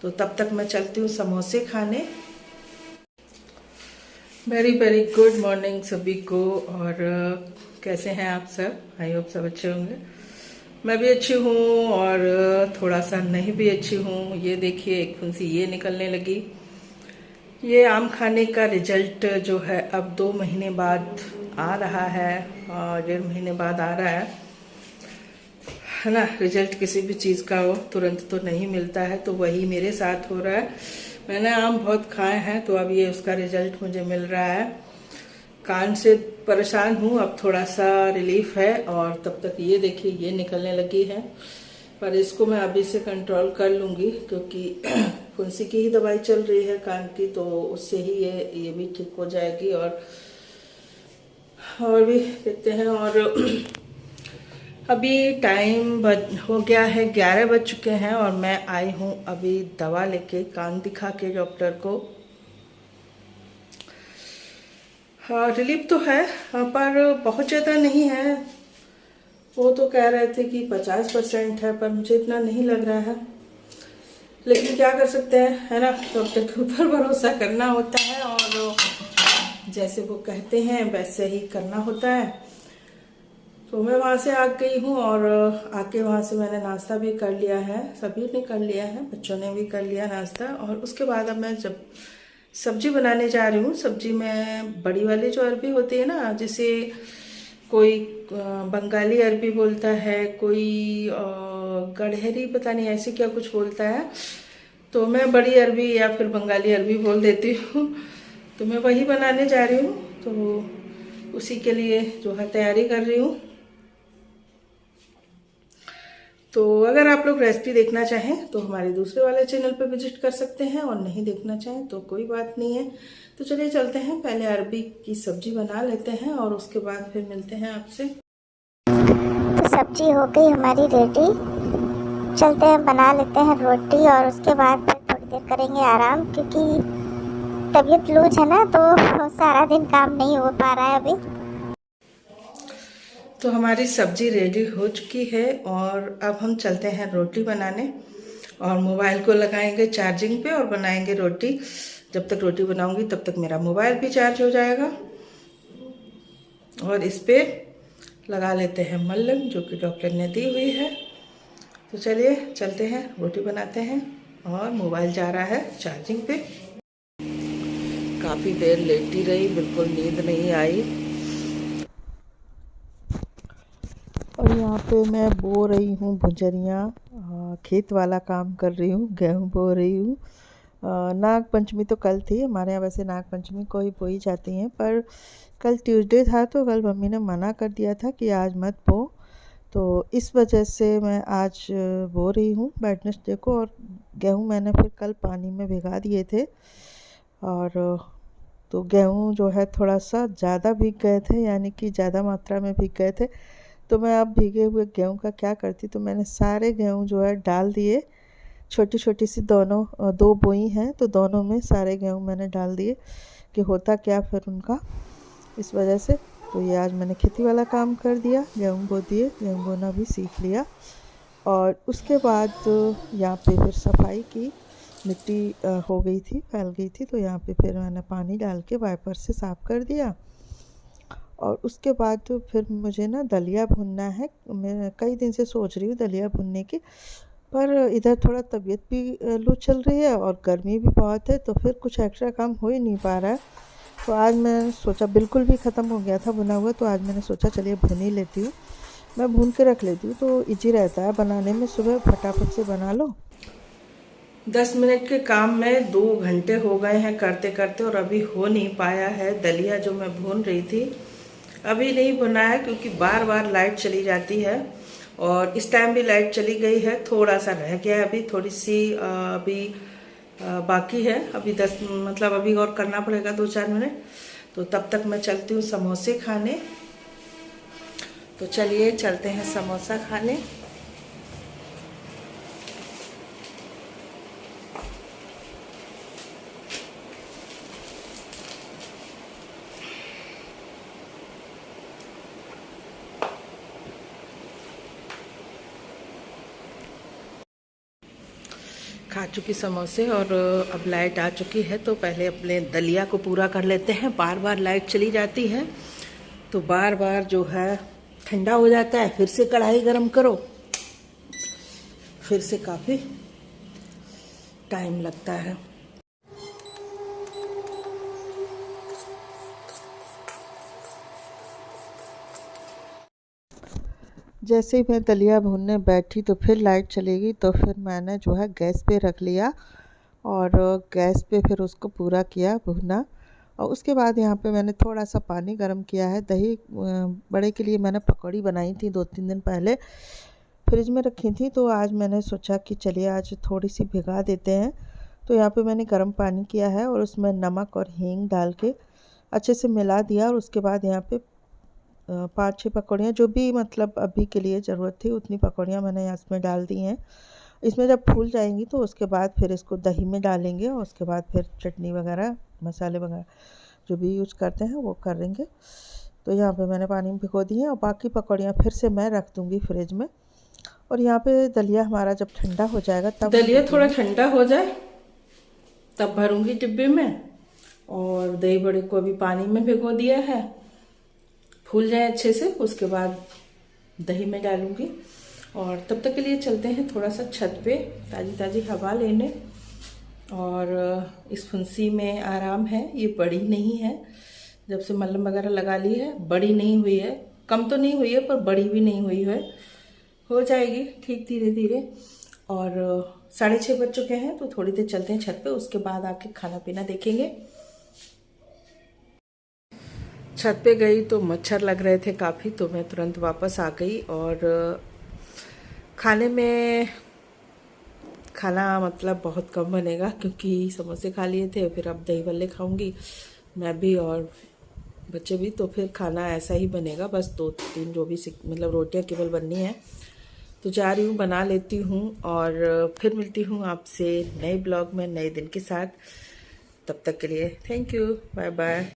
तो तब तक मैं चलती हूँ समोसे खाने। वेरी वेरी गुड मॉर्निंग सभी को। और कैसे हैं आप सब? आई होप सब अच्छे होंगे। मैं भी अच्छी हूँ और थोड़ा सा नहीं भी अच्छी हूँ। ये देखिए एक फुंसी ये निकलने लगी। ये आम खाने का रिजल्ट जो है अब 2 महीने बाद आ रहा है और 1.5 महीने बाद आ रहा है ना। रिजल्ट किसी भी चीज़ का हो तुरंत तो नहीं मिलता है, तो वही मेरे साथ हो रहा है। मैंने आम बहुत खाए हैं तो अब ये उसका रिजल्ट मुझे मिल रहा है। कान से परेशान हूँ, अब थोड़ा सा रिलीफ है। और तब तक ये देखिए ये निकलने लगी है, पर इसको मैं अभी से कंट्रोल कर लूँगी क्योंकि फुंसी की ही दवाई चल रही है कान की, तो उससे ही ये भी ठीक हो जाएगी। और भी देखते हैं। और अभी टाइम हो गया है, 11 बज चुके हैं और मैं आई हूँ अभी दवा लेके कान दिखा के डॉक्टर को। हाँ रिलीफ तो है, पर बहुत ज़्यादा नहीं है। वो तो कह रहे थे कि 50% है, पर मुझे इतना नहीं लग रहा है। लेकिन क्या कर सकते हैं, है ना। डॉक्टर के ऊपर भरोसा करना होता है और जैसे वो कहते हैं वैसे ही करना होता है। तो मैं वहाँ से आ गई हूँ और आके वहाँ से मैंने नाश्ता भी कर लिया है। सभी ने कर लिया है, बच्चों ने भी कर लिया नाश्ता। और उसके बाद अब मैं जब सब्जी बनाने जा रही हूँ। सब्जी में बड़ी वाली जो अरबी होती है ना, जिसे कोई बंगाली अरबी बोलता है, कोई गड़हरी पता नहीं ऐसे क्या कुछ बोलता है, तो मैं बड़ी अरबी या फिर बंगाली अरबी बोल देती हूँ। तो मैं वही बनाने जा रही हूँ, तो उसी के लिए जो है तैयारी कर रही हूँ। तो अगर आप लोग रेसिपी देखना चाहें तो हमारे दूसरे वाले चैनल पर विजिट कर सकते हैं, और नहीं देखना चाहें तो कोई बात नहीं है। तो चलिए चलते हैं, पहले अरबी की सब्जी बना लेते हैं और उसके बाद फिर मिलते हैं आपसे। तो सब्जी हो गई हमारी रेडी। चलते हैं बना लेते हैं रोटी और उसके बाद फिर थोड़ी देर करेंगे आराम, क्योंकि तबीयत लूज है ना, तो सारा दिन काम नहीं हो पा रहा है अभी। तो हमारी सब्जी रेडी हो चुकी है और अब हम चलते हैं रोटी बनाने। और मोबाइल को लगाएंगे चार्जिंग पे और बनाएंगे रोटी। जब तक रोटी बनाऊंगी तब तक मेरा मोबाइल भी चार्ज हो जाएगा। और इस पे लगा लेते हैं मल्लम जो कि डॉक्टर ने दी हुई है। तो चलिए चलते हैं, रोटी बनाते हैं। और मोबाइल जा रहा है चार्जिंग पे। काफ़ी देर लेटी रही, बिल्कुल नींद नहीं आई। और यहाँ पे मैं बो रही हूँ भुजरियाँ, खेत वाला काम कर रही हूँ, गेहूँ बो रही हूँ। नाग पंचमी तो कल थी हमारे यहाँ, वैसे नाग पंचमी को ही बोई जाती हैं, पर कल ट्यूसडे था तो कल मम्मी ने मना कर दिया था कि आज मत बो। तो इस वजह से मैं आज बो रही हूँ वेडनेसडे को। और गेहूँ मैंने फिर कल पानी में भिगा दिए थे, और तो गेहूँ जो है थोड़ा सा ज़्यादा भीग गए थे, यानी कि ज़्यादा मात्रा में भीग गए थे। तो मैं अब भीगे हुए गेहूँ का क्या करती, तो मैंने सारे गेहूँ जो है डाल दिए। छोटी छोटी सी दोनों 2 बोई हैं तो दोनों में सारे गेहूँ मैंने डाल दिए कि होता क्या फिर उनका, इस वजह से। तो ये आज मैंने खेती वाला काम कर दिया, गेहूँ बो दिए, गेहूँ बोना भी सीख लिया। और उसके बाद यहाँ पे फिर सफाई की। मिट्टी हो गई थी, फैल गई थी, तो यहाँ पे फिर मैंने पानी डाल के वाइपर से साफ़ कर दिया। और उसके बाद तो फिर मुझे ना दलिया भुनना है। मैं कई दिन से सोच रही हूँ दलिया भुनने की, पर इधर थोड़ा तबीयत भी लू चल रही है और गर्मी भी बहुत है, तो फिर कुछ एक्स्ट्रा काम हो ही नहीं पा रहा है। तो आज मैं सोचा, बिल्कुल भी ख़त्म हो गया था भुना हुआ, तो आज मैंने सोचा चलिए भुन ही लेती हूँ। मैं भून के रख लेती हूँ तो इजी रहता है बनाने में, सुबह फटाफट से बना लो। 10 मिनट के काम में 2 घंटे हो गए हैं करते करते, और अभी हो नहीं पाया है दलिया जो मैं भून रही थी। अभी नहीं बना है क्योंकि बार बार लाइट चली जाती है, और इस टाइम भी लाइट चली गई है। थोड़ा सा रह गया है अभी, थोड़ी सी अभी बाकी है। अभी 10 मतलब अभी और करना पड़ेगा 2-4 मिनट। तो तब तक मैं चलती हूँ समोसे खाने। तो चलिए चलते हैं समोसा खाने। खा चुकी समोसे और अब लाइट आ चुकी है, तो पहले अपने दलिया को पूरा कर लेते हैं। बार बार लाइट चली जाती है तो बार बार जो है ठंडा हो जाता है, फिर से कढ़ाई गरम करो, फिर से काफ़ी टाइम लगता है। जैसे ही मैं दलिया भूनने बैठी तो फिर लाइट चलेगी, तो फिर मैंने जो है गैस पे रख लिया और गैस पे फिर उसको पूरा किया भूनना। और उसके बाद यहाँ पे मैंने थोड़ा सा पानी गर्म किया है। दही बड़े के लिए मैंने पकौड़ी बनाई थी 2-3 दिन पहले, फ्रिज में रखी थी, तो आज मैंने सोचा कि चलिए आज थोड़ी सी भिगा देते हैं। तो यहाँ पे मैंने गर्म पानी किया है और उसमें नमक और हींग डाल के अच्छे से मिला दिया। और उसके बाद यहाँ पे 5-6 पकौड़ियाँ, जो भी मतलब अभी के लिए ज़रूरत थी उतनी पकौड़ियाँ मैंने इसमें डाल दी हैं। इसमें जब फूल जाएंगी तो उसके बाद फिर इसको दही में डालेंगे और उसके बाद फिर चटनी वगैरह मसाले वगैरह जो भी यूज करते हैं वो करेंगे। तो यहाँ पे मैंने पानी में भिगो दी है और बाकी पकौड़ियाँ फिर से मैं रख दूँगी फ्रिज में। और यहाँ पे दलिया हमारा जब ठंडा हो जाएगा, तब दलिया थोड़ा ठंडा हो जाए तब भरूंगी डिब्बे में। और दही बड़े को अभी पानी में भिगो दिया है, फूल जाए अच्छे से, उसके बाद दही में डालूंगी। और तब तक के लिए चलते हैं थोड़ा सा छत पे ताज़ी ताज़ी हवा लेने। और इस फुंसी में आराम है, ये बड़ी नहीं है, जब से मलहम वगैरह लगा ली है बड़ी नहीं हुई है, कम तो नहीं हुई है पर बड़ी भी नहीं हुई है, हो जाएगी ठीक धीरे धीरे। और 6:30 बज चुके हैं, तो थोड़ी देर चलते हैं छत पे, उसके बाद आके खाना पीना देखेंगे। छत पे गई तो मच्छर लग रहे थे काफ़ी, तो मैं तुरंत वापस आ गई। और खाने में खाना मतलब बहुत कम बनेगा क्योंकि समोसे खा लिए थे, फिर अब दही बल्ले खाऊंगी मैं भी और बच्चे भी, तो फिर खाना ऐसा ही बनेगा, बस 2-3 जो भी मतलब रोटियां केवल बननी है। तो जा रही हूँ, बना लेती हूँ और फिर मिलती हूँ आपसे नए ब्लॉग में नए दिन के साथ। तब तक के लिए थैंक यू, बाय बाय।